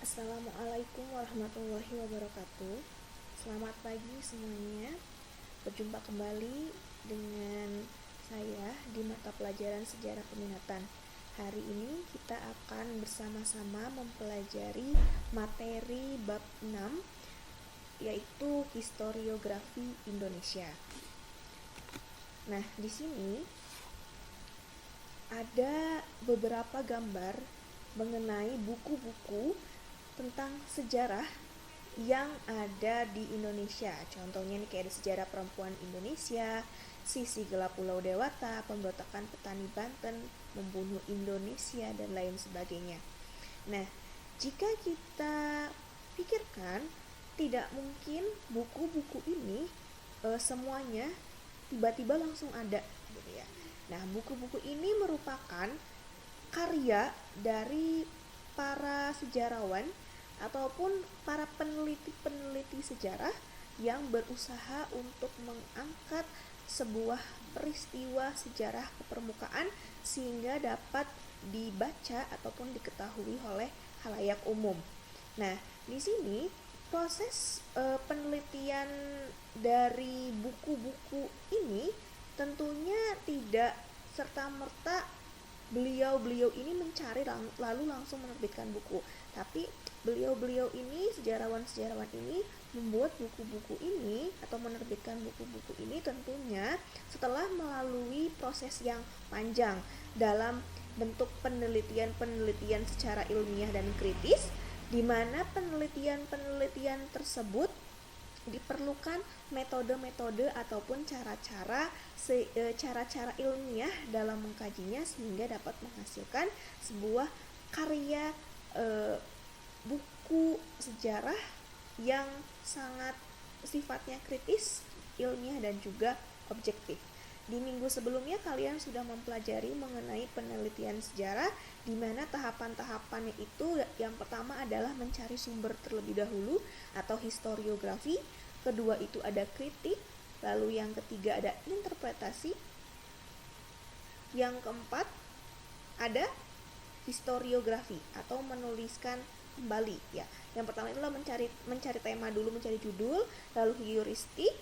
Assalamualaikum warahmatullahi wabarakatuh. Selamat pagi semuanya. Berjumpa kembali dengan saya di mata pelajaran Sejarah Peminatan. Hari ini kita akan bersama-sama mempelajari materi bab 6, yaitu historiografi Indonesia. Nah, di sini ada beberapa gambar mengenai buku-buku tentang sejarah yang ada di Indonesia. Contohnya nih kayak ada sejarah perempuan Indonesia, sisi gelap Pulau Dewata, pemberontakan petani Banten, membunuh Indonesia, dan lain sebagainya. Nah, jika kita pikirkan, tidak mungkin buku-buku ini semuanya tiba-tiba langsung ada gitu ya. Nah, buku-buku ini merupakan karya dari para sejarawan ataupun para peneliti-peneliti sejarah yang berusaha untuk mengangkat sebuah peristiwa sejarah ke permukaan sehingga dapat dibaca ataupun diketahui oleh khalayak umum. Nah, di sini proses penelitian dari buku-buku ini tentunya tidak serta-merta beliau-beliau ini mencari lalu langsung menerbitkan buku, tapi beliau-beliau ini, sejarawan-sejarawan ini membuat buku-buku ini atau menerbitkan buku-buku ini tentunya setelah melalui proses yang panjang dalam bentuk penelitian-penelitian secara ilmiah dan kritis, di mana penelitian-penelitian tersebut diperlukan metode-metode ataupun cara-cara ilmiah dalam mengkajinya sehingga dapat menghasilkan sebuah karya buku sejarah yang sangat sifatnya kritis, ilmiah, dan juga objektif. Di minggu sebelumnya kalian sudah mempelajari mengenai penelitian sejarah, di mana tahapan-tahapannya itu yang pertama adalah mencari sumber terlebih dahulu atau historiografi, kedua itu ada kritik, lalu yang ketiga ada interpretasi, yang keempat ada historiografi atau menuliskan kembali ya. Yang pertama itulah mencari tema dulu, mencari judul, lalu heuristik,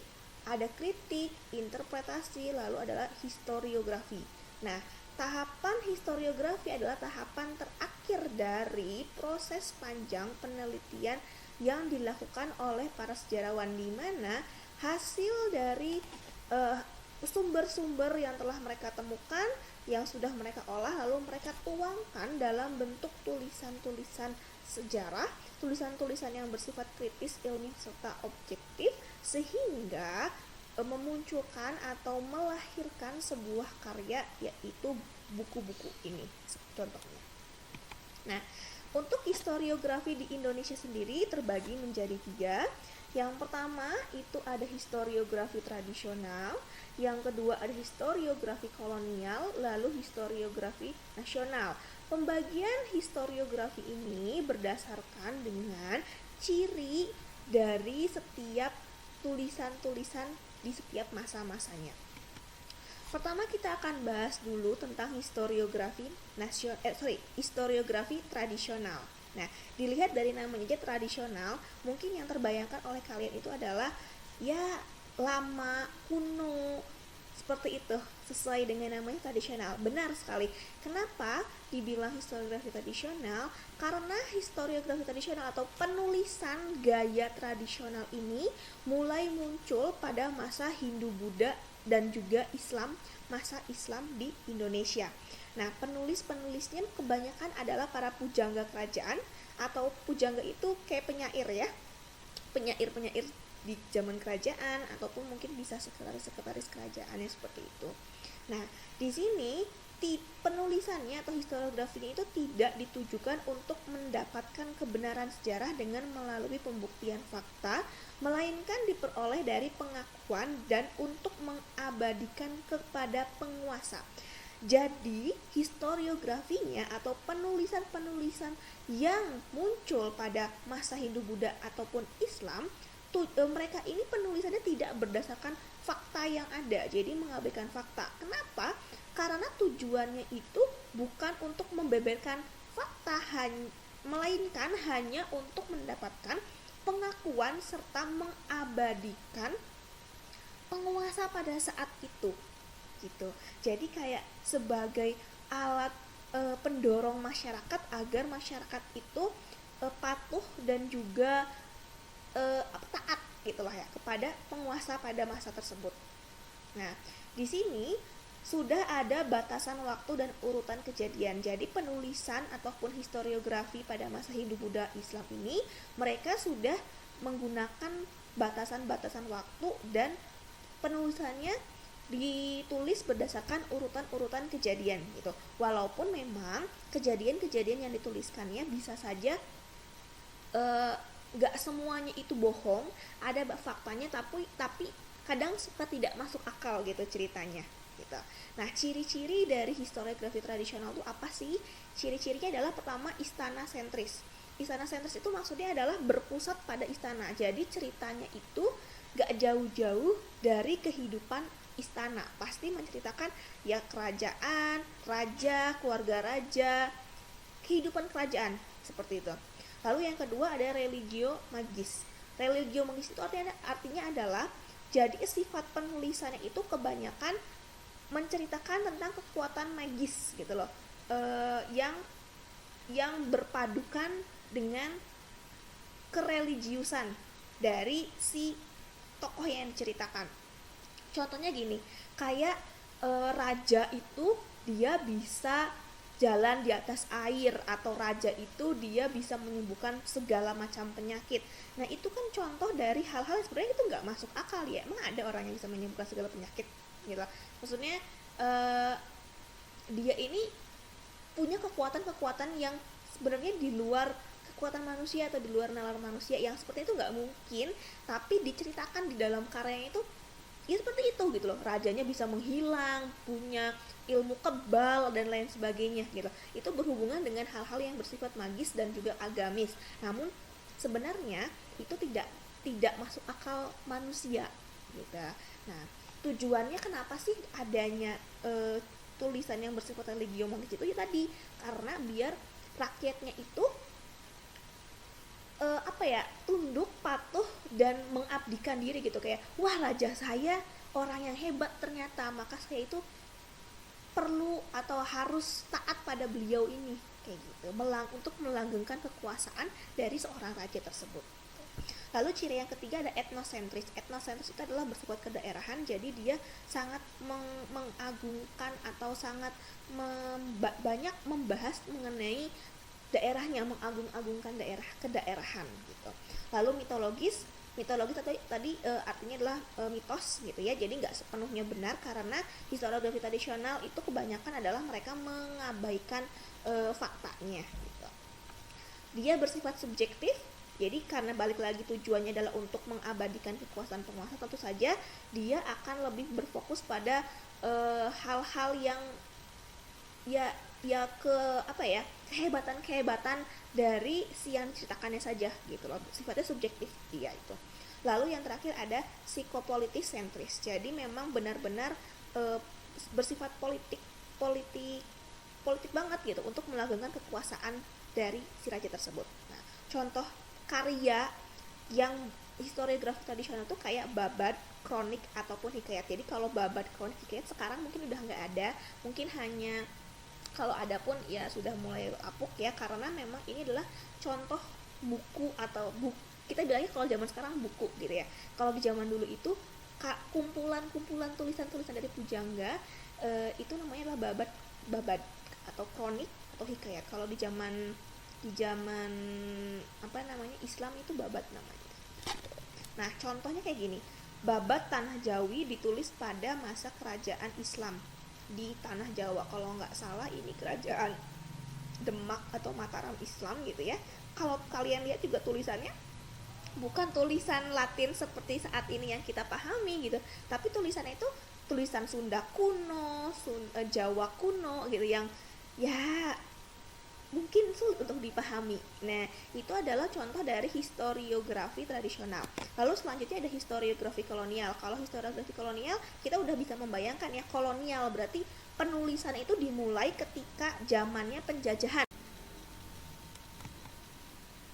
ada kritik, interpretasi, lalu adalah historiografi. Nah, tahapan historiografi adalah tahapan terakhir dari proses panjang penelitian yang dilakukan oleh para sejarawan, di mana hasil dari sumber-sumber yang telah mereka temukan, yang sudah mereka olah, lalu mereka tuangkan dalam bentuk tulisan-tulisan sejarah, tulisan-tulisan yang bersifat kritis, ilmiah, serta objektif, sehingga memunculkan atau melahirkan sebuah karya, yaitu buku-buku ini contohnya. Nah, untuk historiografi di Indonesia sendiri terbagi menjadi 3. Yang pertama itu ada historiografi tradisional, yang kedua ada historiografi kolonial, lalu historiografi nasional. Pembagian historiografi ini berdasarkan dengan ciri dari setiap tulisan-tulisan di setiap masa-masanya. Pertama kita akan bahas dulu tentang historiografi tradisional. Nah, dilihat dari namanya aja tradisional, mungkin yang terbayangkan oleh kalian itu adalah ya lama, kuno, seperti itu, sesuai dengan namanya tradisional. Benar sekali. Kenapa dibilang historiografi tradisional? Karena historiografi tradisional atau penulisan gaya tradisional ini mulai muncul pada masa Hindu-Buddha dan juga Islam, masa Islam di Indonesia. Nah, penulis-penulisnya kebanyakan adalah para pujangga kerajaan, atau pujangga itu kayak penyair ya, penyair-penyair di zaman kerajaan, ataupun mungkin bisa sekretaris-sekretaris kerajaannya seperti itu. Nah, di sini penulisannya atau historiografinya itu tidak ditujukan untuk mendapatkan kebenaran sejarah dengan melalui pembuktian fakta, melainkan diperoleh dari pengakuan dan untuk mengabadikan kepada penguasa. Jadi, historiografinya atau penulisan-penulisan yang muncul pada masa Hindu-Buddha ataupun Islam, mereka ini penulisannya tidak berdasarkan fakta yang ada, jadi mengabaikan fakta. Kenapa? Karena tujuannya itu bukan untuk membeberkan fakta, melainkan hanya untuk mendapatkan pengakuan serta mengabadikan penguasa pada saat itu gitu. Jadi kayak sebagai alat pendorong masyarakat agar masyarakat itu patuh dan juga taat gitulah ya kepada penguasa pada masa tersebut. Nah, di sini sudah ada batasan waktu dan urutan kejadian. Jadi penulisan ataupun historiografi pada masa Hindu-Buddha Islam ini mereka sudah menggunakan batasan-batasan waktu dan penulisannya ditulis berdasarkan urutan-urutan kejadian gitu. Walaupun memang kejadian-kejadian yang dituliskannya bisa saja gak semuanya itu bohong, ada faktanya tapi kadang suka tidak masuk akal gitu ceritanya gitu. Nah, ciri-ciri dari historiografi tradisional itu apa sih? Ciri-cirinya adalah pertama istana sentris. Istana sentris itu maksudnya adalah berpusat pada istana. Jadi ceritanya itu gak jauh-jauh dari kehidupan istana. Pasti menceritakan ya kerajaan, raja, keluarga raja, kehidupan kerajaan seperti itu. Lalu yang kedua ada religio magis. Religio magis itu artinya adalah jadi sifat penulisannya itu kebanyakan menceritakan tentang kekuatan magis gitu loh, yang berpadukan dengan kereligiusan dari si tokoh yang diceritakan. Contohnya gini, kayak raja itu dia bisa jalan di atas air, atau raja itu dia bisa menyembuhkan segala macam penyakit. Nah, itu kan contoh dari hal-hal yang sebenarnya itu nggak masuk akal ya. Emang ada orang yang bisa menyembuhkan segala penyakit gitu. Maksudnya dia ini punya kekuatan-kekuatan yang sebenarnya di luar kekuatan manusia atau di luar nalar manusia, yang seperti itu nggak mungkin, tapi diceritakan di dalam karyanya itu ya seperti itu gitu loh. Rajanya bisa menghilang, punya ilmu kebal dan lain sebagainya gitu. Itu berhubungan dengan hal-hal yang bersifat magis dan juga agamis. Namun sebenarnya itu tidak masuk akal manusia gitu. Nah, tujuannya kenapa sih adanya tulisan yang bersifat religio magis itu ya tadi, karena biar rakyatnya itu tunduk, patuh, dan mengabdikan diri gitu. Kayak wah, raja saya orang yang hebat ternyata, maka saya itu perlu atau harus taat pada beliau ini kayak gitu, untuk melanggengkan kekuasaan dari seorang raja tersebut. Lalu ciri yang ketiga ada etnosentris. Etnosentris itu adalah bersifat kedaerahan, jadi dia sangat mengagungkan atau sangat banyak membahas mengenai daerahnya, mengagung-agungkan daerah kedaerahan gitu. Lalu mitologis tadi artinya adalah mitos gitu ya, jadi nggak sepenuhnya benar, karena historiografi tradisional itu kebanyakan adalah mereka mengabaikan faktanya gitu. Dia bersifat subjektif, jadi karena balik lagi tujuannya adalah untuk mengabadikan kekuasaan penguasa, tentu saja dia akan lebih berfokus pada hal-hal yang kehebatan dari si yang diceritakannya saja gitu loh, sifatnya subjektif dia itu. Lalu yang terakhir ada psikopolitis sentris, jadi memang benar-benar bersifat politik banget gitu untuk melanggengkan kekuasaan dari si raja tersebut. Nah, contoh karya yang historiografi tradisional tuh kayak babad, kronik ataupun hikayat. Jadi kalau babad, kronik, hikayat sekarang mungkin udah nggak ada, mungkin hanya kalau ada pun ya sudah mulai apuk ya, karena memang ini adalah contoh buku atau kita bilangnya kalau zaman sekarang buku gitu ya. Kalau di zaman dulu itu kumpulan tulisan-tulisan dari pujangga, itu namanya adalah babad atau kronik atau hikayat. Kalau di zaman Islam itu babad namanya. Nah, contohnya kayak gini. Babad Tanah Jawi ditulis pada masa kerajaan Islam di tanah Jawa, kalau nggak salah ini kerajaan Demak atau Mataram Islam gitu ya. Kalau kalian lihat juga tulisannya bukan tulisan Latin seperti saat ini yang kita pahami gitu, tapi tulisannya itu tulisan Sunda kuno, Jawa kuno gitu, yang ya mungkin sulit untuk dipahami. Nah, itu adalah contoh dari historiografi tradisional. Lalu selanjutnya ada historiografi kolonial. Kalau historiografi kolonial, kita udah bisa membayangkan ya, kolonial berarti penulisan itu dimulai ketika zamannya penjajahan.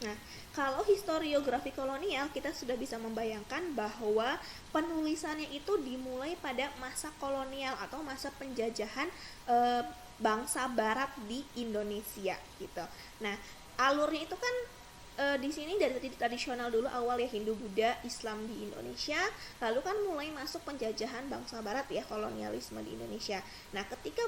Nah, kalau historiografi kolonial kita sudah bisa membayangkan bahwa penulisannya itu dimulai pada masa kolonial atau masa penjajahan bangsa barat di Indonesia gitu. Nah, alurnya itu kan di sini dari tradisional dulu awal ya, Hindu, Buddha, Islam di Indonesia, lalu kan mulai masuk penjajahan bangsa barat ya, kolonialisme di Indonesia. Nah, ketika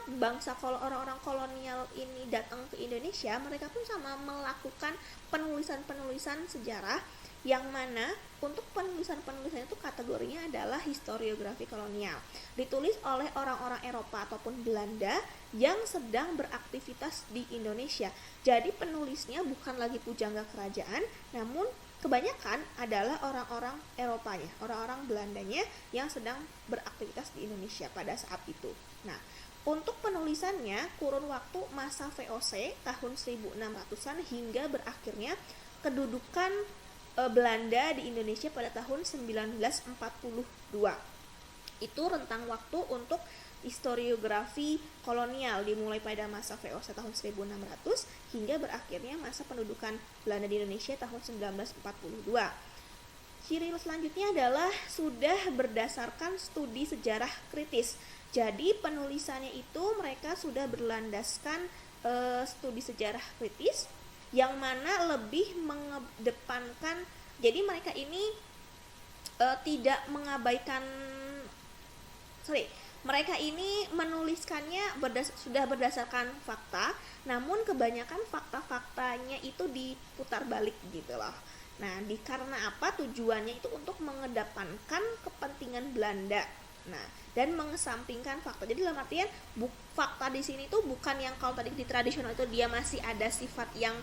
orang-orang kolonial ini datang ke Indonesia, mereka pun sama melakukan penulisan-penulisan sejarah yang mana untuk penulisan-penulisan itu kategorinya adalah historiografi kolonial, ditulis oleh orang-orang Eropa ataupun Belanda yang sedang beraktivitas di Indonesia. Jadi penulisnya bukan lagi pujangga kerajaan, namun kebanyakan adalah orang-orang Eropanya, orang-orang Belandanya yang sedang beraktivitas di Indonesia pada saat itu. Nah, untuk penulisannya kurun waktu masa VOC tahun 1600-an hingga berakhirnya kedudukan Belanda di Indonesia pada tahun 1942. Itu rentang waktu untuk historiografi kolonial, dimulai pada masa VOC tahun 1600 hingga berakhirnya masa pendudukan Belanda di Indonesia tahun 1942. Ciri selanjutnya adalah sudah berdasarkan studi sejarah kritis. Jadi penulisannya itu mereka sudah berlandaskan studi sejarah kritis yang mana lebih mengedepankan, jadi mereka ini tidak mengabaikan, mereka ini menuliskannya sudah berdasarkan fakta, namun kebanyakan fakta-faktanya itu diputar balik gitu loh. Nah, karena apa? Tujuannya itu untuk mengedepankan kepentingan Belanda. Nah, dan mengesampingkan fakta. Jadi dalam artian fakta di sini tuh bukan yang kalau tadi di tradisional itu dia masih ada sifat yang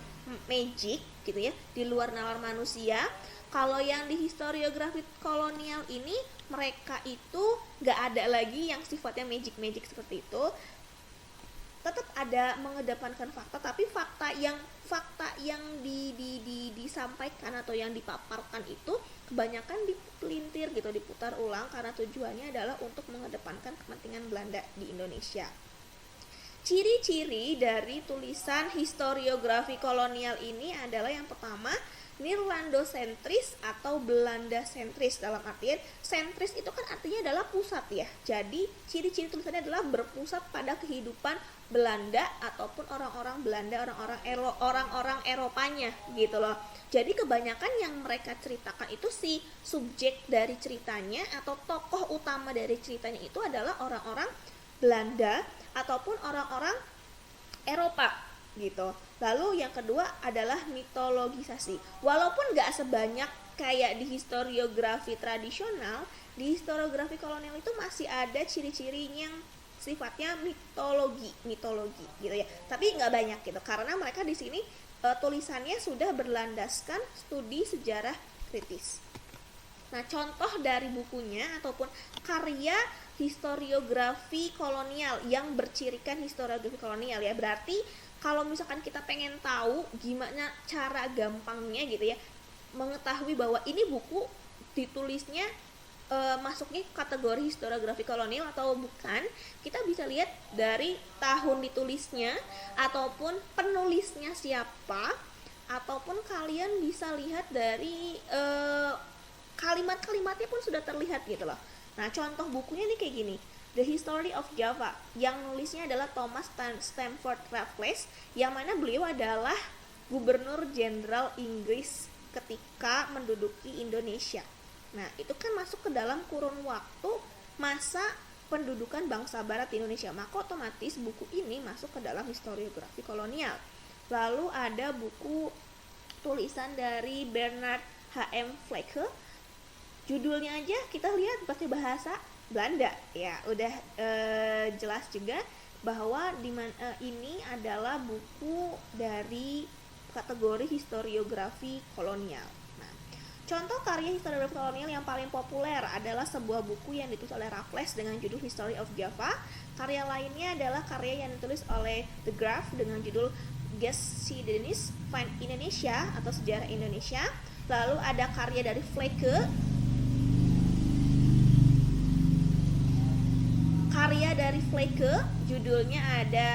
magic gitu ya, di luar nalar manusia. Kalau yang di historiografi kolonial ini mereka itu nggak ada lagi yang sifatnya magic seperti itu. Tetap ada mengedepankan fakta, tapi fakta yang disampaikan atau yang dipaparkan itu kebanyakan dipelintir gitu, diputar ulang karena tujuannya adalah untuk mengedepankan kepentingan Belanda di Indonesia. Ciri-ciri dari tulisan historiografi kolonial ini adalah yang pertama, Nederlandosentris atau Belanda sentris. Dalam artian sentris itu kan artinya adalah pusat ya. Jadi ciri-ciri tulisannya adalah berpusat pada kehidupan Belanda ataupun orang-orang Belanda, orang-orang Eropanya gitu loh. Jadi kebanyakan yang mereka ceritakan itu si subjek dari ceritanya atau tokoh utama dari ceritanya itu adalah orang-orang Belanda ataupun orang-orang Eropa gitu. Lalu yang kedua adalah mitologisasi. Walaupun gak sebanyak kayak di historiografi tradisional, di historiografi kolonial itu masih ada ciri-cirinya yang sifatnya mitologi gitu ya. Tapi nggak banyak gitu, karena mereka di sini tulisannya sudah berlandaskan studi sejarah kritis. Nah, contoh dari bukunya ataupun karya historiografi kolonial yang bercirikan historiografi kolonial ya, berarti kalau misalkan kita pengen tahu gimana cara gampangnya gitu ya mengetahui bahwa ini buku ditulisnya masuknya kategori historiografi kolonial atau bukan, kita bisa lihat dari tahun ditulisnya ataupun penulisnya siapa, ataupun kalian bisa lihat dari kalimat-kalimatnya pun sudah terlihat gitu loh. Nah, contoh bukunya nih kayak gini, The History of Java, yang nulisnya adalah Thomas Stamford Raffles, yang mana beliau adalah Gubernur Jenderal Inggris ketika menduduki Indonesia. Nah, itu kan masuk ke dalam kurun waktu masa pendudukan bangsa barat di Indonesia, maka otomatis buku ini masuk ke dalam historiografi kolonial. Lalu ada buku tulisan dari Bernard H.M. Flekke, judulnya aja kita lihat pakai bahasa Belanda ya, udah jelas juga bahwa ini adalah buku dari kategori historiografi kolonial. Nah, contoh karya historiografi kolonial yang paling populer adalah sebuah buku yang ditulis oleh Raffles dengan judul History of Java. Karya lainnya adalah karya yang ditulis oleh De Graaf dengan judul Geschiedenis van Indonesia atau Sejarah Indonesia. Lalu ada karya dari Flekke, judulnya ada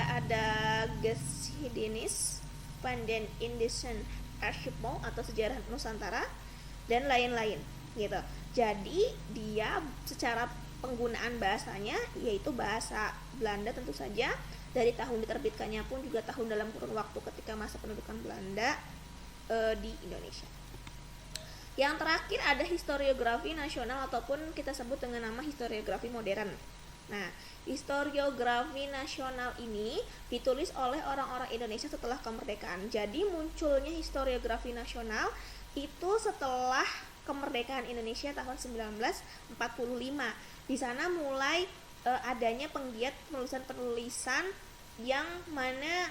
Geschiedenis van den Indischen Archipel atau sejarah Nusantara dan lain-lain gitu. Jadi dia secara penggunaan bahasanya yaitu bahasa Belanda tentu saja, dari tahun diterbitkannya pun juga tahun dalam kurun waktu ketika masa pendudukan Belanda di Indonesia. Yang terakhir ada historiografi nasional ataupun kita sebut dengan nama historiografi modern. Nah, historiografi nasional ini ditulis oleh orang-orang Indonesia setelah kemerdekaan. Jadi munculnya historiografi nasional itu setelah kemerdekaan Indonesia tahun 1945. Di sana mulai adanya penggiat penulisan-penulisan yang mana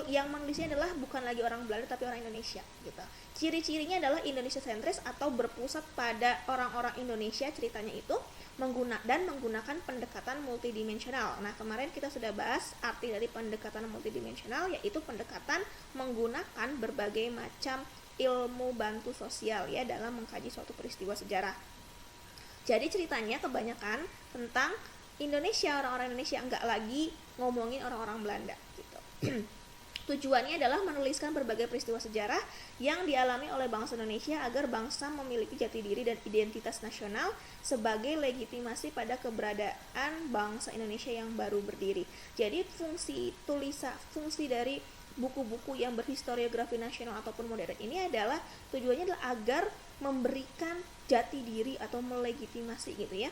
yang menulisnya adalah bukan lagi orang Belanda tapi orang Indonesia gitu. Ciri-cirinya adalah Indonesia sentris atau berpusat pada orang-orang Indonesia ceritanya itu, menggunakan pendekatan multidimensional. Nah, kemarin kita sudah bahas arti dari pendekatan multidimensional, yaitu pendekatan menggunakan berbagai macam ilmu bantu sosial ya dalam mengkaji suatu peristiwa sejarah. Jadi ceritanya kebanyakan tentang Indonesia, orang-orang Indonesia, enggak lagi ngomongin orang-orang Belanda gitu. Tujuannya adalah menuliskan berbagai peristiwa sejarah yang dialami oleh bangsa Indonesia agar bangsa memiliki jati diri dan identitas nasional sebagai legitimasi pada keberadaan bangsa Indonesia yang baru berdiri. Jadi fungsi dari buku-buku yang berhistoriografi nasional ataupun modern ini adalah tujuannya adalah agar memberikan jati diri atau melegitimasi gitu ya,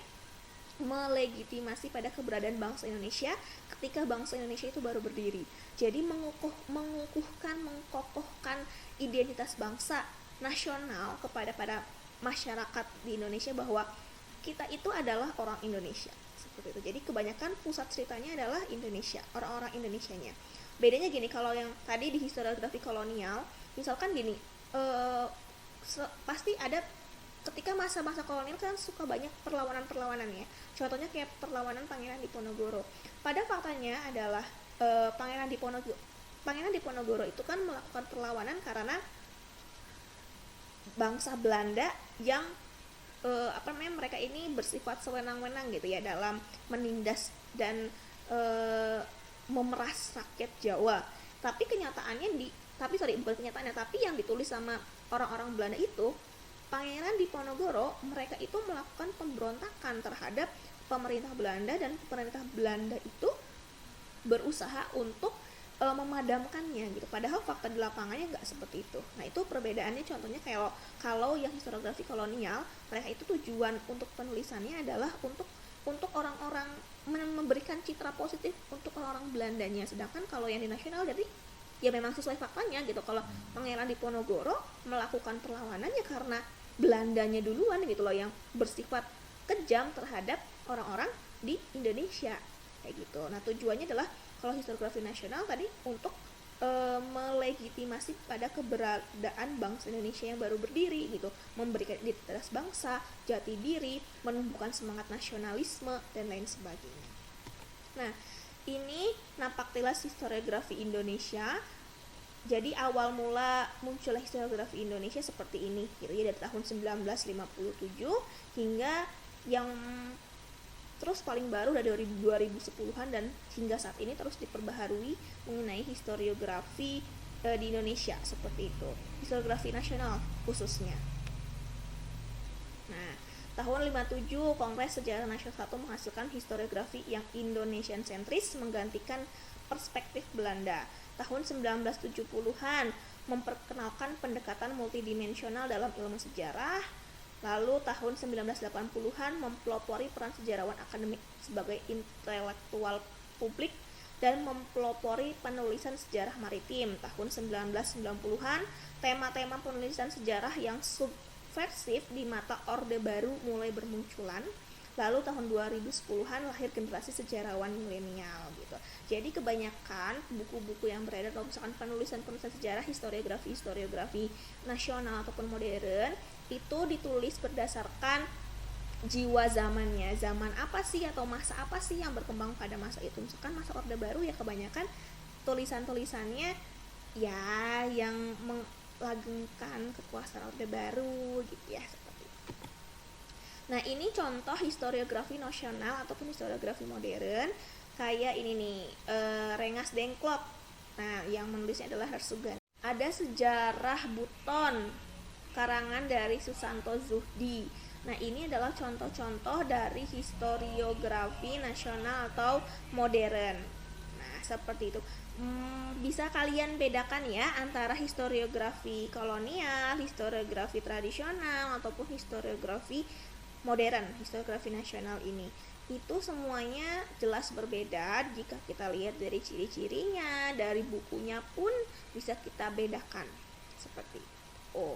melegitimasi pada keberadaan bangsa Indonesia ketika bangsa Indonesia itu baru berdiri. Jadi mengkokohkan identitas bangsa nasional kepada masyarakat di Indonesia bahwa kita itu adalah orang Indonesia seperti itu. Jadi kebanyakan pusat ceritanya adalah Indonesia, orang-orang Indonesianya. Bedanya gini, kalau yang tadi di historiografi kolonial misalkan gini, pasti ada ketika masa-masa kolonial kan suka banyak perlawanan ya. Contohnya kayak perlawanan Pangeran Diponegoro. Pada faktanya adalah Pangeran Diponegoro itu kan melakukan perlawanan karena bangsa Belanda yang mereka ini bersifat sewenang-wenang gitu ya dalam menindas dan memeras rakyat Jawa. Tapi tapi yang ditulis sama orang-orang Belanda itu, Pangeran Diponegoro mereka itu melakukan pemberontakan terhadap pemerintah Belanda, dan pemerintah Belanda itu berusaha untuk memadamkannya gitu. Padahal fakta di lapangannya nggak seperti itu. Nah, itu perbedaannya. Contohnya kalau yang historiografi kolonial, mereka itu tujuan untuk penulisannya adalah untuk orang-orang, memberikan citra positif untuk orang-orang Belandanya. Sedangkan kalau yang di nasional jadi ya memang sesuai faktanya gitu. Kalau Pangeran Diponegoro melakukan perlawanan ya karena Belandanya duluan gitu loh yang bersifat kejam terhadap orang-orang di Indonesia kayak gitu. Nah, tujuannya adalah kalau historiografi nasional tadi untuk melegitimasi pada keberadaan bangsa Indonesia yang baru berdiri gitu, memberikan identitas bangsa, jati diri, menumbuhkan semangat nasionalisme dan lain sebagainya. Nah, ini napak tilas historiografi Indonesia. Jadi awal mula munculnya historiografi Indonesia seperti ini gitu ya, dari tahun 1957 hingga yang terus paling baru dari 2010-an dan hingga saat ini terus diperbaharui mengenai historiografi di Indonesia seperti itu, historiografi nasional khususnya. Nah, tahun 57 Kongres Sejarah Nasional 1 menghasilkan historiografi yang Indonesian sentris menggantikan perspektif Belanda. Tahun 1970-an memperkenalkan pendekatan multidimensional dalam ilmu sejarah. Lalu tahun 1980-an mempelopori peran sejarawan akademik sebagai intelektual publik dan mempelopori penulisan sejarah maritim. Tahun 1990-an tema-tema penulisan sejarah yang subversif di mata Orde Baru mulai bermunculan. Lalu tahun 2010-an lahir generasi sejarawan milenial gitu. Jadi kebanyakan buku-buku yang beredar atau misalkan penulisan-penulisan sejarah, historiografi nasional ataupun modern itu ditulis berdasarkan jiwa zamannya. Zaman apa sih atau masa apa sih yang berkembang pada masa itu. Misalkan masa Orde Baru ya kebanyakan tulisan-tulisannya ya yang melagungkan kekuasaan Orde Baru gitu ya. Nah, ini contoh historiografi nasional ataupun historiografi modern. Kayak ini nih, Rengas Dengklok. Nah, yang menulisnya adalah Hersugan. Ada sejarah Buton karangan dari Susanto Zuhdi. Nah, ini adalah contoh-contoh dari historiografi nasional atau modern. Nah, seperti itu. Bisa kalian bedakan ya antara historiografi kolonial, historiografi tradisional, ataupun historiografi modern, historiografi nasional ini. Itu semuanya jelas berbeda jika kita lihat dari ciri-cirinya, dari bukunya pun bisa kita bedakan seperti itu.